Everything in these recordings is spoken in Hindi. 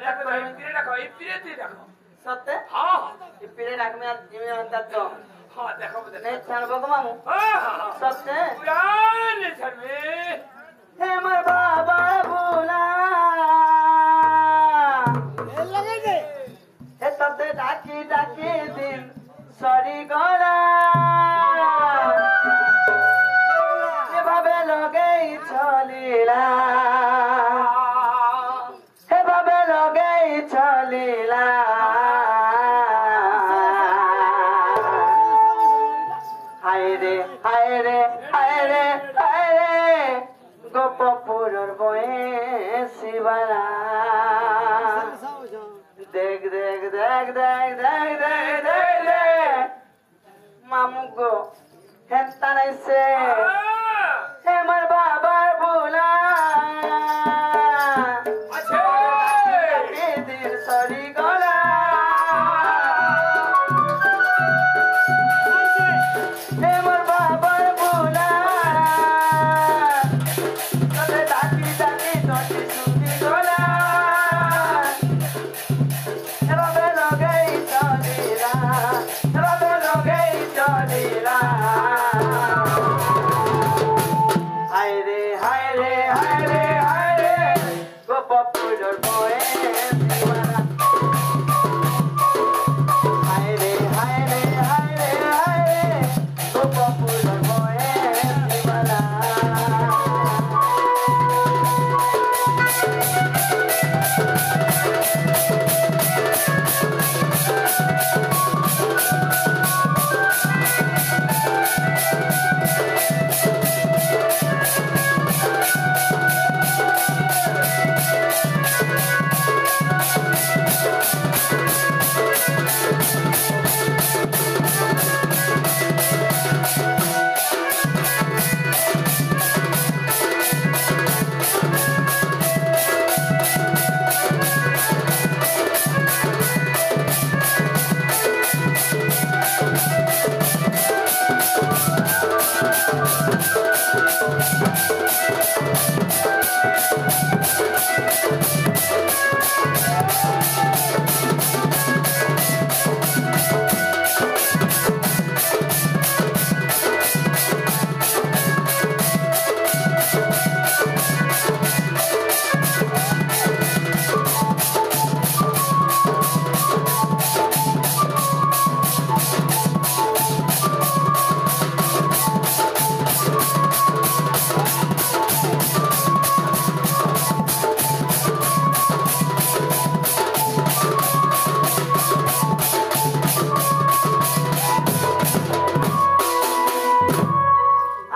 तक ये पीरे रखो ये पीरे ती रखो सत्य हां ये पीरे रख में जिमे अंतर तो हां देखो नहीं छानबो को मामू हां सत्य पुरान सर में हे मोर बाबा बोला ए लगे दे हे तते डाकी डाकी दिन सरी गला हे भाबे लगे चलीला हे भाबे लगे चलीला हाय रे हाय रे हाय रे हाय रे गोपपुरर बये शिवाला देख देख देख देख देख देख देख देख मामू को हेंता नहीं से हे मर बाबा बोला अच्छा ये दिल सरी गला हे मर बाबा बोला तोरे डाकी डाकी नोटी सुनी गला रबे लगे चलीला रबे लगे चलीला हाय रे हाय रे हाय रे हाय रे गोपपुरर बये शिवाला हाय रे हाय रे हाय रे हाय रे गोपपुरर बये शिवाला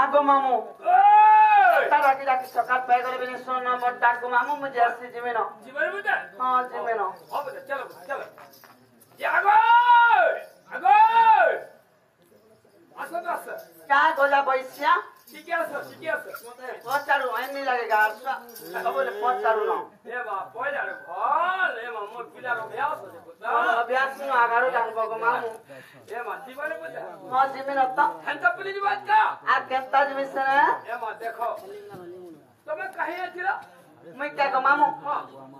आगो मामू ओए तारा की डाकी सकाळ पाय गले बिन सोन नंबर डाको मामू मुझे अस्सी जिमे न जीवन बुता हां जिमे न हां बुता चलो चलो जागो आगो आसो आसो का गोला बैसिया ठीक है पचारू ऐनी लागेगा अब बोले पचारू न ए बा पहिला रे भल ए म म पिला रो भ्यास हो बुता अभ्यास न आगारो डाको मामू ए म जीवन बुता हां जिमे न त हंता पुलिस बात का आ केता जिमे से न ए म देखो तमे कहीं आथिला मुई क्या को मामू हां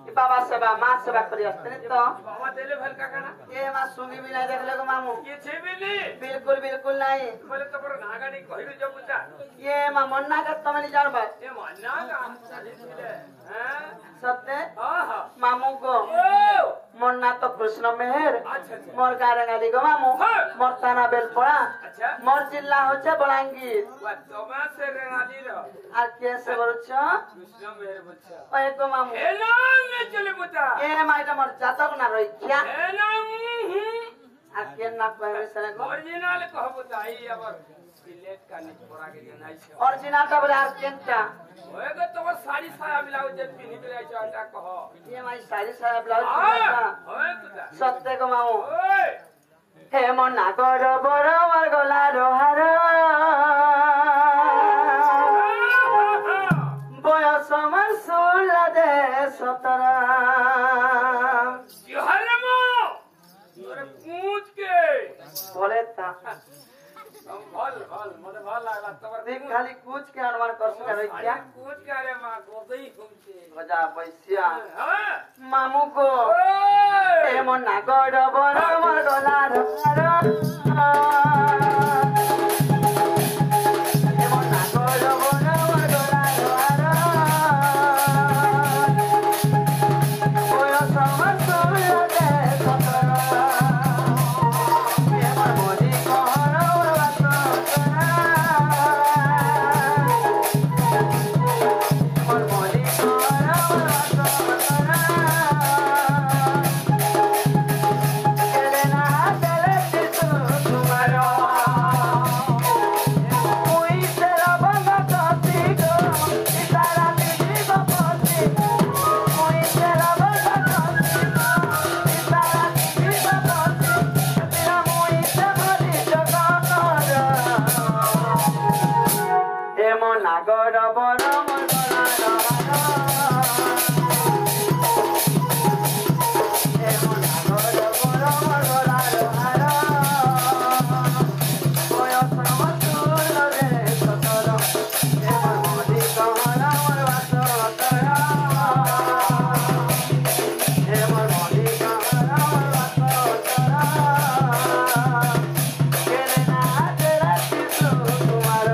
ई बाबा सेवा मां सेवा करी असते तो बाबा देले भल का खाना ये मां सुंगी भी नहीं देखले को मामू ये छे बिल्ली बिल्कुल बिल्कुल नहीं बोले तो पर नागानी कहिरो जो बुता ये मां मन्ना का तमनी जानबा ए मन्ना का चाली मिले हैं सत्य हां हां मामू को ओ मन्ना तो कृष्ण मेहर अच्छा अच्छा मोर गारंगाली गो मामू हाँ। मोर ताना बेलपड़ा अच्छा मोर जिल्ला होचे बलांगीर वा तोमा से रेगाली रो आ कैसे बरुछ कृष्ण मेरे बच्चा ओए को मामू हेलो ने चले बुता ये माइटा मोर जातक ना रही क्या हेलो आ के ना कहबे सने को ओरिजिनल कहबो ताई अब सिलेट का नि पोरा के जनाई छे ओरिजिनल का बड़ा केंटा होएगा तो साड़ी साया ब्लाउज जे पिनी के जाय छटा कह ये माई सारी सारा ब्लाउज हां होए बुता सत्य को मामू ओए हे मन्ना कर बड़ मोर गला रोहार बयस मोर 16 दे 17 हरमो तोरे पूछ के बोले ता भल भल मने भल लागला तबर देख खाली कुछ के अनुमान कर सके रही क्या पूछ के रे मां गोदई घूमते बजा पैसिया हां मामू को এমন নাগর বড় মোর গলার হার এমন নাগর বড় মোর গলার হার বয়স আমার ষোলতে সতেরো এমন মরি কহর এমন মরি নাগর বড় মোর গলার এমন নাগর বড় মোর গলার হার বয়স আমার ষোলরে সতেরো এমন মরি কহর মোর বাসর এমন মরি কহর মোর বাসর কেলে না রাতি তোমার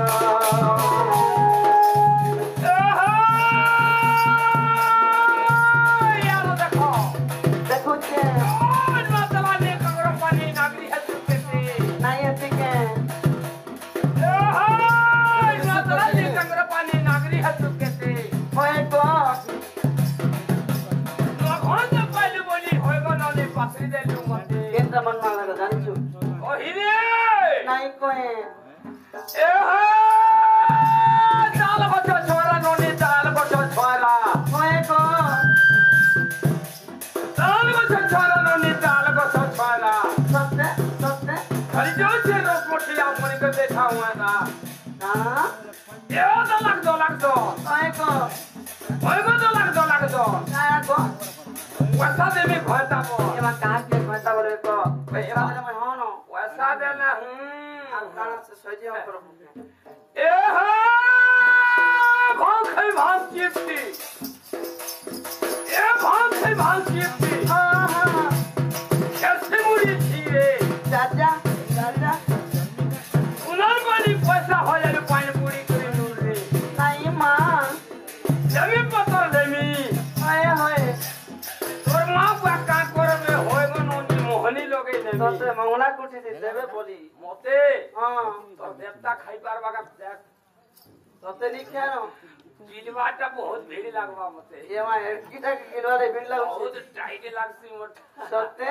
बहुत भीड़ लगवा मते ये मा एडकीटा किनवा रे भीड़ लाग बहुत टाइट लागसी मोट सत्ते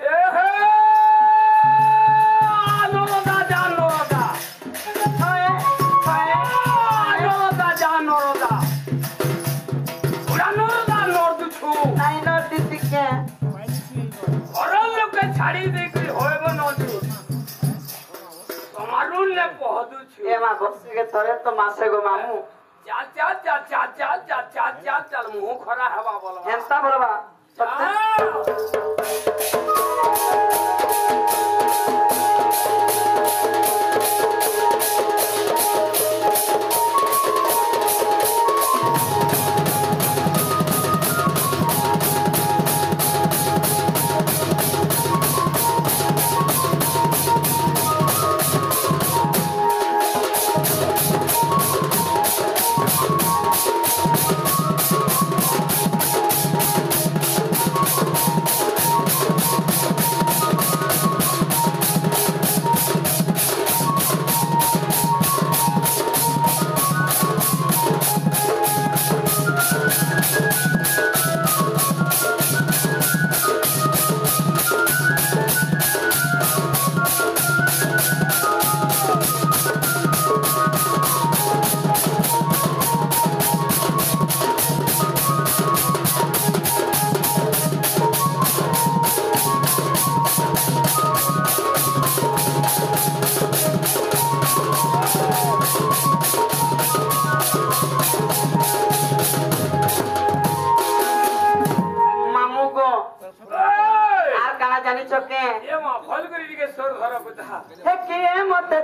ए हे नोदा जानोदा हाय हाय नोदा जानोदा उड़ा नोदा नोर दुछु नाइ नोर दितिके औरल लोग के छाड़ी देखि होयबो नोदु तमारुन ने पहदु छु ए मा बक्सी के तरे तो मासे गो मामू चाल चाल चाल चाल चाल चाल चाल चाल चाल मुंह खरा हवा बोलवा एंता बोलवा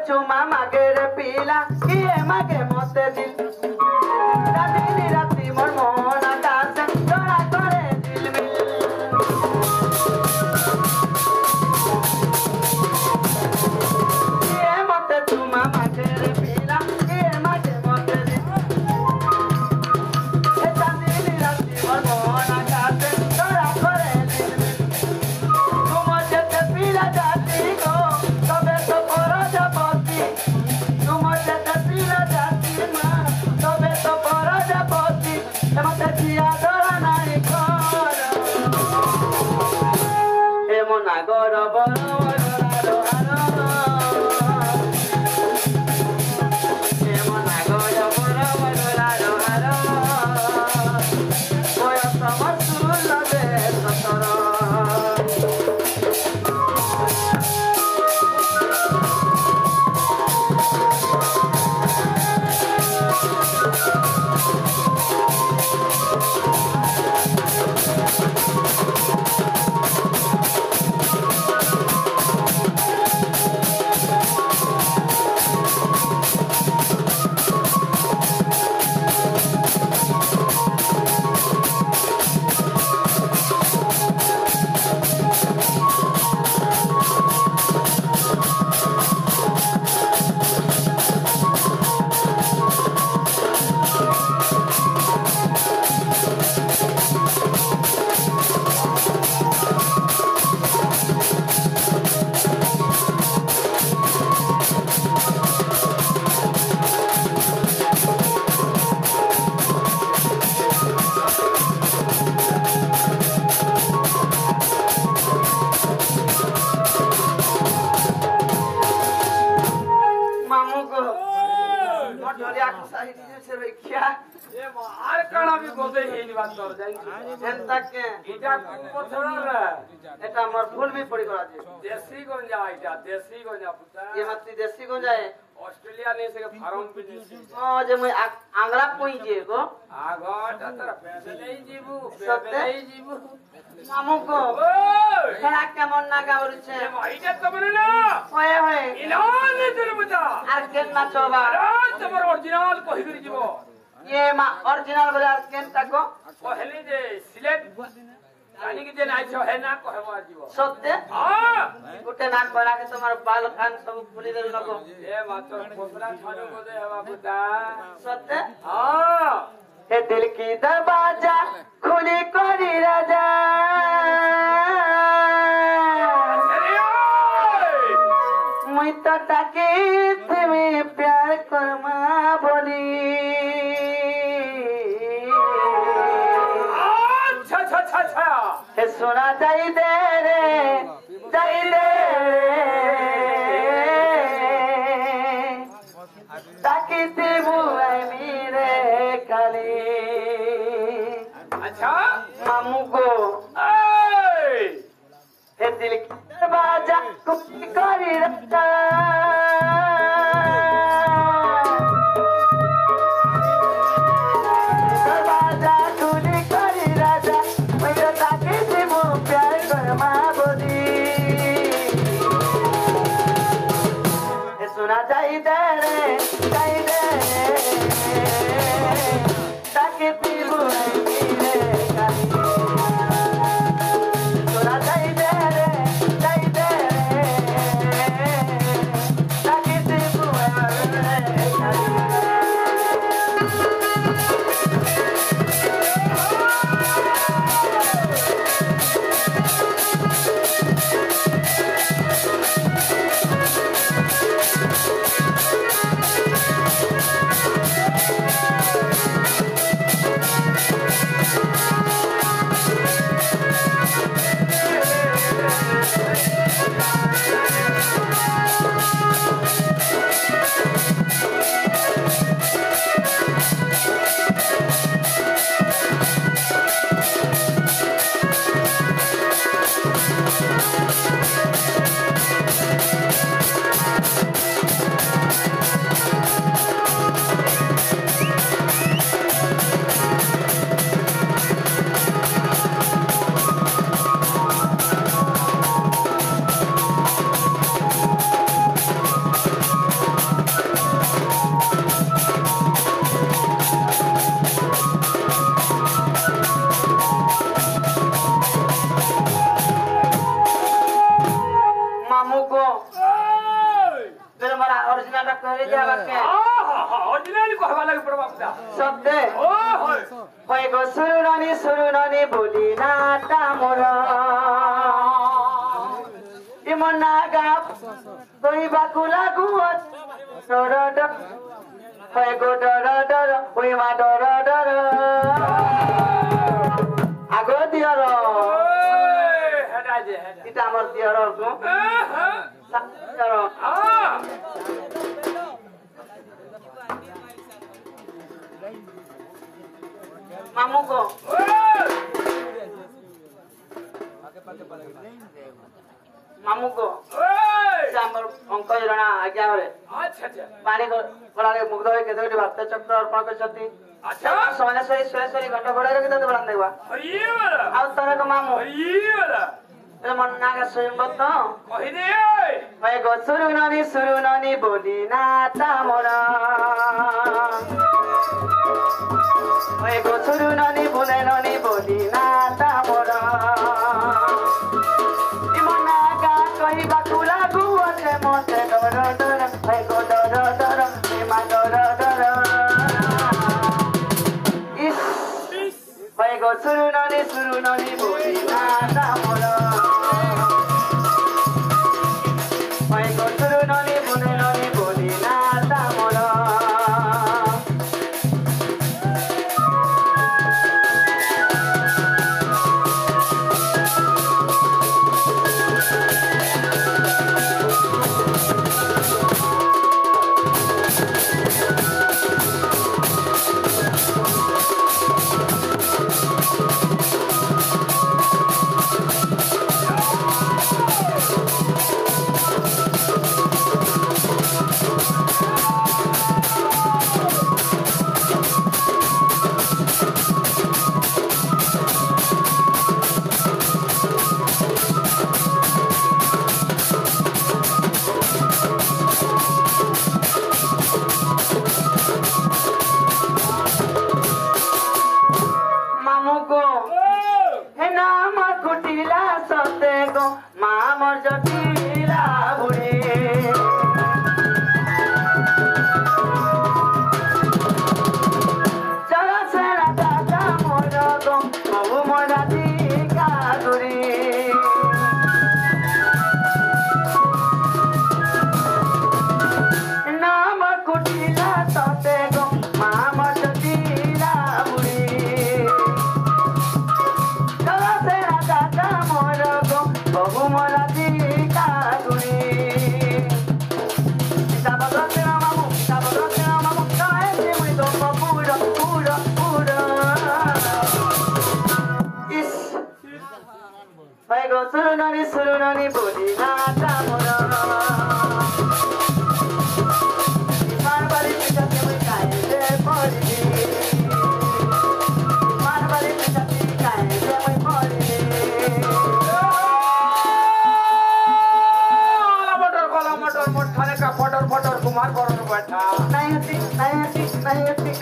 चुमा मागे रे पीला किए मागे मोते दिल राती राती मोर मोना दास तोरा करे दिल मिल নাগর বড় বড় লালো হারো নাগর বড় বড় লালো হারো বয়স আমার সুলবে সতর আর কারণ আমি গোদে হেইনি বাত কর জানিস সেন্তাকে এটা কোন বছরের এটা আমার ফুল भी पड़ी करा दे देसी गंजा এটা देसी गंजा पुता ये मत देसी को जाए ऑस्ट्रेलिया ने से फार्म बिजनेस ओ जे मैं आंगला पोई जे गो आगट तर पैसे नहीं जीबू सत्य? नहीं जीबू मामू को ओए हेरा केमन ना गावरुছে ये माइटा तमने ना ओए ओए इलान तेरे बता আর কেন না চবা अरे तमर ओरिजिनल कहि करी जीवो ये मा ओरिजिनल बोले আর কেন তাকো कहली जे सिलेट जानी कि जे नाइ छ है ना कहे मार जीवो সত্যি हां গোটে নাক বড়াকে তোমার বাল কান সব খুলি দেল লগো ए मात्र पोसरा छानो को दे हवा पुता সত্যি हां ए दिल की दरवाजा खुली करी राजा मुई तो ताके তুমি प्यार करमा बोली अच्छा अच्छा अच्छा अच्छा हे सुना जाई दे रे जाई दे ताकि देबू आई मेरे काली अच्छा मामू को ए हे दिल की दरवाजा खुली करी रखता दरवाजा खुली करी राजा मैं ताकि देबू प्यार करमा बोली हे सुना जाई दे रे जाई दे ताकि देबू आई मेरे काली सुना जाई दे रे जाई दे ताकि देबू आई मेरे काली मामू को फिर हमारा ओरिजिनल रख ले जावा के ओरिजिनल को हवा लगे पड़वा पुता सब दे ओ होय होय गो सुरुनानी बोली ना तामर इमन नागा कोई बाकुला गुवत डर होय गो डर होय मा डर आगो दियर ओए हेडा दे है এটা আমার দিয়ার গো সারা মামু গো মামু গো আমার অঙ্ক জনা আজ্ঞা হরে আচ্ছা আচ্ছা পানি গড়ারে মুগ্ধ হয়ে কেতোটি ভক্ত চক্র অর্পণ করছতি আচ্ছা সমানেশ্বরী সুরেশ্বরী ঘণ্ট ঘোড়া রেখে দিতে বলান দেখবা হরি বলা ଆଉ ତରକ ମାମୁ হরি বলা ଏ ମନ ନାଗ ସ୍ୱୟଂବଦ୍ଧ কই দে ଭାଇ ଗো ସୁରୁ ନନି ବୋଲି ନା ତାମର ଭାଇ ଗো ସୁରୁ ନନି ବୋଲି ନା ତାମର ଏ ମନ ନାଗା କହିବାକୁ ଲାଗୁ ଅଛେ ମତେ ଡର ଡର ଭାଇ ଗো ଡର ଡର ଏ ମା ଡର ଡର ଇସ୍ ଭାଇ ଗো ସୁରୁ ନନି ବୋଲି ନା ତାମର ভাই গো সুরু ননি বলি না তামর মামু গো হে নাম কুটিলা সতে গো মামর জটিলা বুড়ি চল সেরা দাদা মোর গো বহু মোরা দিকা দুরি নাম কুটিলা সতে গো মামর জটিলা বুড়ি বহু মরা দিকা গুড়ি মামু কাছে মুই তো পুরো পুরো পুরো ইস ভাই গো সুরু ননি বলি না তামর মারবাড়ি পিছাতে মুই কাইলে পড়ি মারবাড়ি পিছাতে কাইলে মুই পড়ি ফটর ফটর কুমার করন बैठा नहीं हती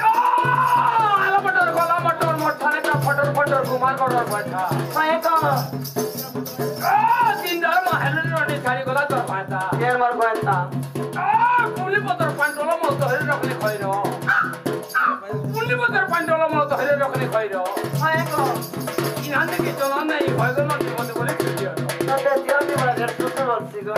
आला मटर गला मटर मोठाने का फटर फटर कुमार करन बैठा मैं को তিনদার মাহের রনি ছাড়ি গলা তোর পাতা ये मर बनता পুলি পতর পান্ডলা মল ধরে রাখলে কইর পুলি পতর পান্ডলা মল ধরে রাখলে কইর मैं को ইনান থেকে চলা নাই হয় গেল মতে বলে দিও तते दियो भी बड़ा घर सुत बलसी गो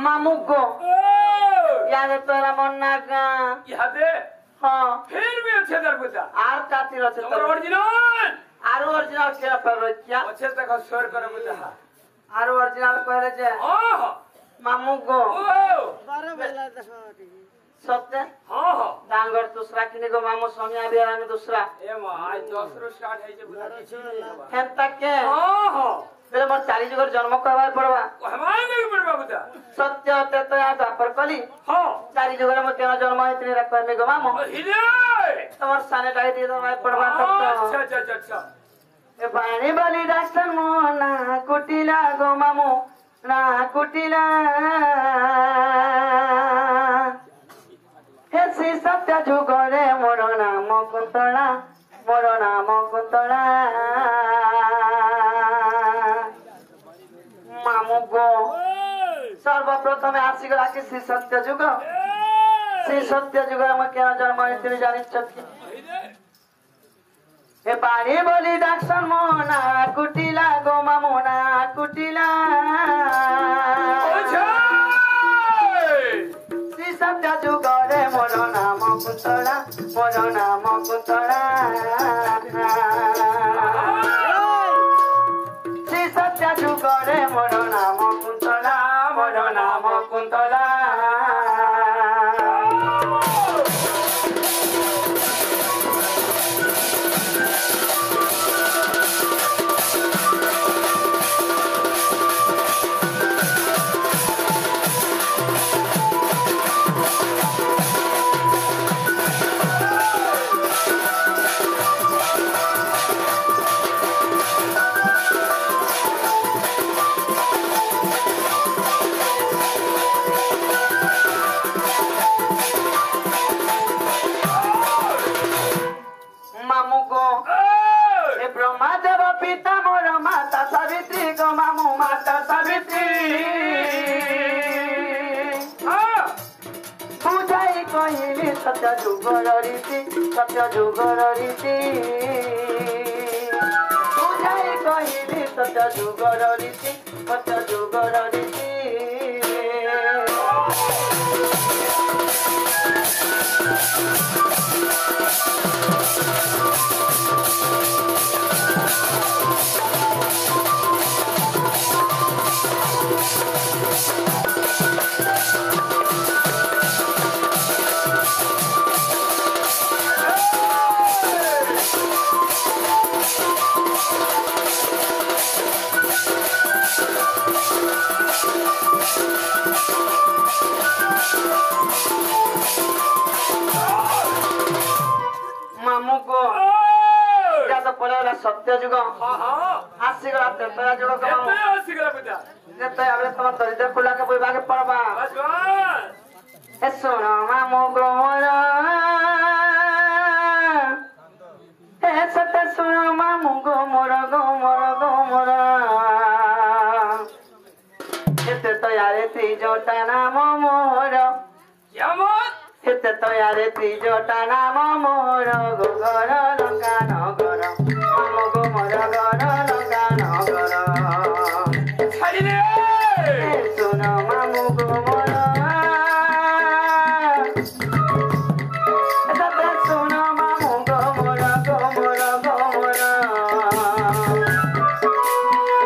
मामू को याद तोरा मन ना का ইহাতে हां ফের বি আছে দরবুতা आर काती रचे তোমার অরিজিনাল आरो ओरिजिनल के पर रचिया আছে দেখো স্বর করে বুঝা आरो ओरिजिनल कहले जे ওহ मामू को ও 12 बेला 10 मिनट सत्य হ্যাঁ হ্যাঁ डांगर दूसरा किने को मामू सोनिया बियारा में दूसरा এ মা আজ 10 রো স্টার্ট হইছে বুঝা हेन तक के হ্যাঁ হ্যাঁ बेले मोर 4 जुगर जन्म कहबार पड़वा हमारे नहीं पड़वा बुदा सत्य तेतया द्वापर कली हाँ 4 जुगर में केना जन्म हेतनी रे कहमे गो मामो हिरे तमर साने टाई दे दो पड़वा अच्छा अच्छा अच्छा अच्छा ए पानी बाली डाक्टर मोना कुटिला गो मामो ना कुटिला हे श्री सत्य जुगरे मोर नाम कुंतला मोर नाम कुंतला मामू गो सर्वप्रथम आसिगला कि श्री सत्य जुग में क्या जन्म हेतु जानी छथि ए पानी बोली दाक्षण मोना कुटिला गो मामुना कुटिला श्री सत्य जुगरे मोर नाम कुंतला मोर नाम कुंतला श्री सत्य जुगरे मोर नाम कुंतला मोर नाम कुंतला सत्य जुगर रीति बुझाई कहली सत्य जुगर रीति सत्य जुगर रीति सत्य जुग आसीगला तेतया जुग तुम दरिद्र कुला के बोलवा के पड़वा ए सुन मामू गोमर ए सत्य सुन मामू गोमर गोमर गोमर एते तयारे त्रिजोटा नाम मोर एते तयारे त्रिजोटा नाम मोर गोगर लंका नगर मामू गोमर गर लंका नगर सुन मामू गोमर सुन मामू गोमर गोमर गोमर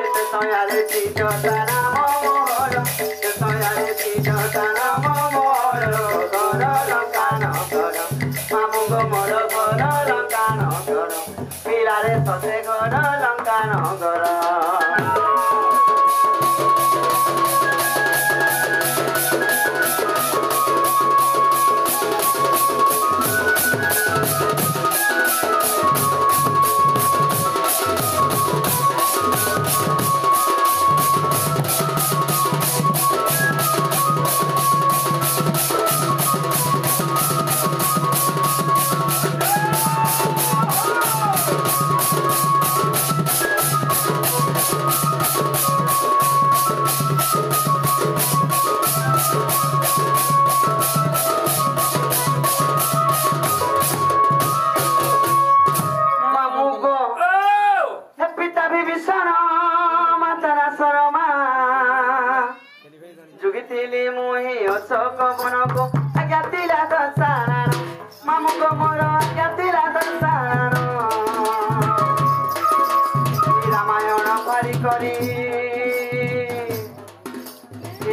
एते तयारे त्रिजोटा नाम मोर एते तयारे त्रिजोटा नाम मोर गर लंका नगर मामू गोमर गर लंका नगर पिलारे सते गर लंका नगर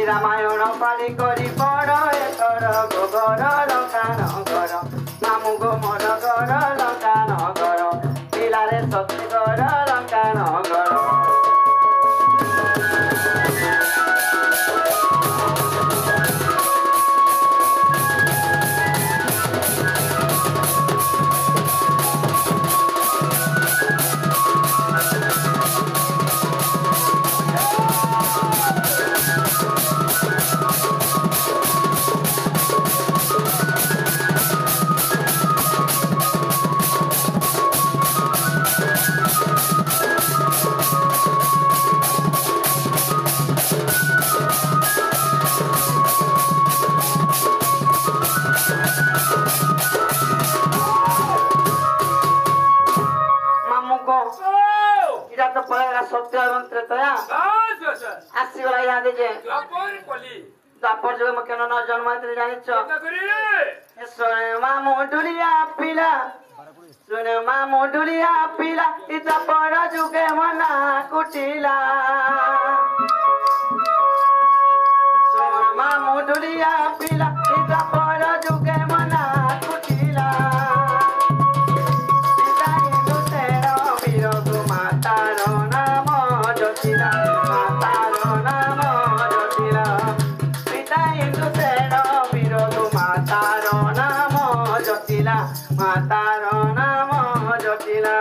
रामायण पाली करी बड़ एकर गोबर लंका नगर मामू गोमर गर लंका नगर पिलारे सती गर लंका नगर যে লাপর কলি তারপর যুগে কেন না জন্মাইতে জানিছ এটা করি সোনে মামু ডুলিয়া পিলা সোনে মামু ডুলিয়া পিলা ইতা পর যুগে মনা কুটিলা সোনে মামু ডুলিয়া পিলা ইতা পর যুগে মনা কুটিলা পিতা হিন্দু তের বিরোধ মাতার নাম জটিলা মাতার নাম জটিলা পিতা হিন্দু তের বিরোধ মাতার নাম জটিলা মাতার নাম জটিলা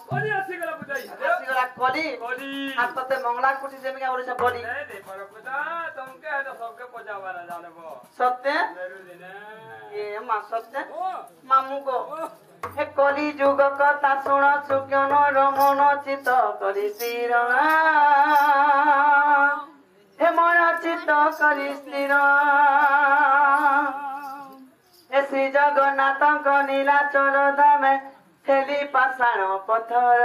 কলি আসি গলা বুঝাই কলি মংলা কুটি জমিকা বলেছে বলি এই দে পর পূজা তোমকে এটা সবকে পজাবা না জানবো সত্যি মেরু দিনে এ মা সত্যি ও মামু গো হে কলি যুগ কথা শুণ সুজ্ঞান রমন চিত করি স্থির হে মন চিত করি স্থির হে শ্রী জগন্নাথଙ୍କ নীলাচল ধামে ঠেলি পাষাণ পথର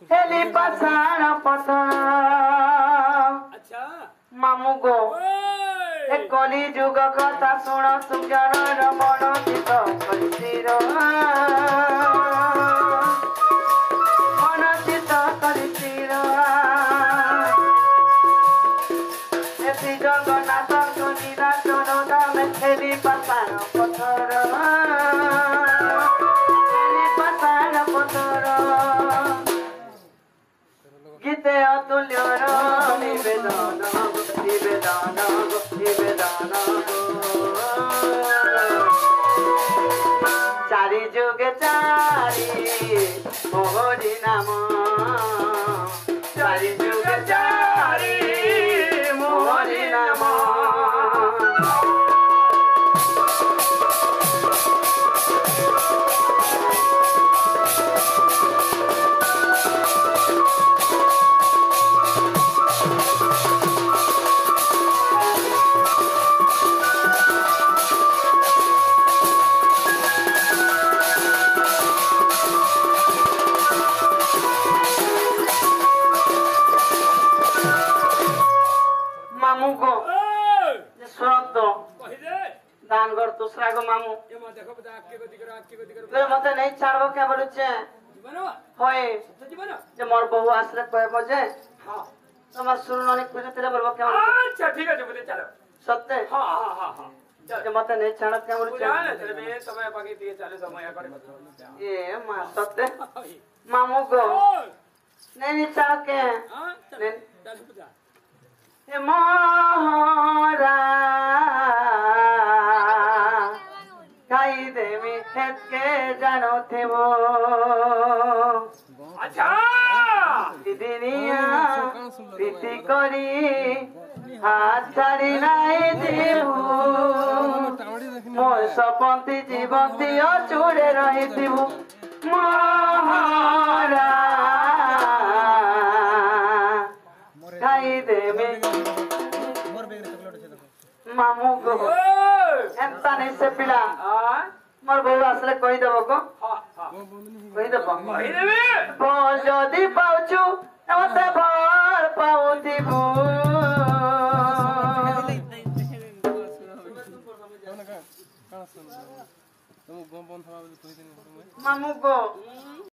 ঠেলি পাষাণ পথର আচ্ছা মামু গো ওই ଏ କଲି ଯୁଗ କଥା ଶୁଣ ସୁଜ୍ଞାନର ମନ ଚିତ କରି ସ୍ଥିର ମନ ଚିତ କରି ସ୍ଥିର ଏ ଶ୍ରୀ ଜଗନ୍ନାଥଙ୍କ ନୀଳାଚଳ ଧାମେ ଠେଲି ପାଷାଣ ପଥର ଠେଲି ପାଷାଣ ପଥର গীতে অতুল্যর নিবেদন নিবেদন নিবেদন চারি যুগে চারি মোহরি নাম চারি যুগে চারি মোহরি নাম মামু গো ওই শরৎ কই দে দান গর দুসরা গো মামু এমা দেখো বুঝা আকে গতি করো তোর মতে নেই ছাড়বো কে বলছে জীবন হয় জীবন যে মোর বহু আসলে কয়ে বজে হ্যাঁ তোমার শুরু অনেক খুঁজেছিলে বলবো কেমন আচ্ছা ঠিক আছে বুঝে চলো সত্যি হ্যাঁ হ্যাঁ হ্যাঁ হ্যাঁ যে মতে নেই ছাড়ো কে বলছে বুঝা না চলে মে সময় বাকি দিয়ে চলে সময় করে কথা এ মা সত্যি মামু গো ওই নেই ছাড়ো কে হ্যাঁ চল বুঝা এ মহারা খাই দেমি খেতকে জানো থেব আচ্ছা দিদিনিয়া প্রীতি করি হাত ছাড়ি নাই দেবু মোর সপন্তি জীবন্তী অচুরে রহিথিবু মহারা খাই দেমি মামু গো ওই এমতা নেই সে পিলা আ মোর বউ আসলে কই দেব গো হ্যাঁ হ্যাঁ কই দেব কই দেবে বল যদি পাউছু এমতে ভর পাউথিবু মামু গো